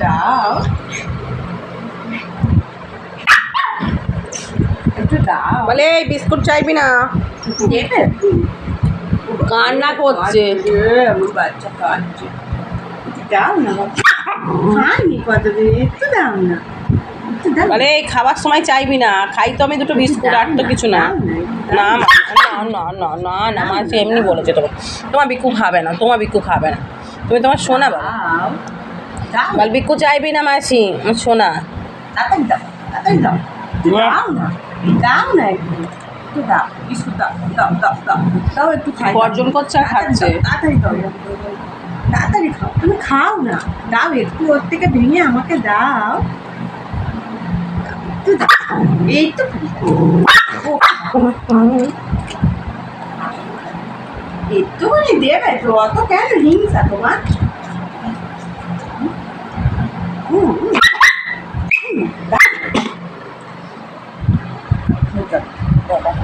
দাও একটু দাও। বলে এই বিস্কুট চাইবি না, দেবে কান্না করছে। আমার বাচ্চা খাচ্ছে। দাও না বাবা, খাইনি কতদিন, একটু দাও না, একটু দাও। বলে এই খাবার সময় চাইবি না, খাই তো আমি দুটো বিস্কুট, আর তো কিছু না। না না না না না না, মাসি এমনি বলেছে তোমার বিক্কু খাবে না, তোমার বিক্কু খাবে না, তুমি তোমার সোনা বাবা। দাও দাও, বল বিক্কু চাইবি না মাসি, আমার সোনা। তাড়াতাড়ি দাও, তাড়াতাড়ি দাও, একটু দাও না, দাও না একটু দাও, বিস্কুট দাও দাও দাও দাও দাও, একটু খাই। গর্জন করছে আর খাচ্ছে। তাড়াতাড়ি দাও, তাড়াতাড়ি খাও, তুমি খাও না, দাও একটু ওর থেকে ভেঙে আমাকে দাও, একটু দাও। এই তো একটুখানি দেবে তো, অত কেন হিংসা তোমার?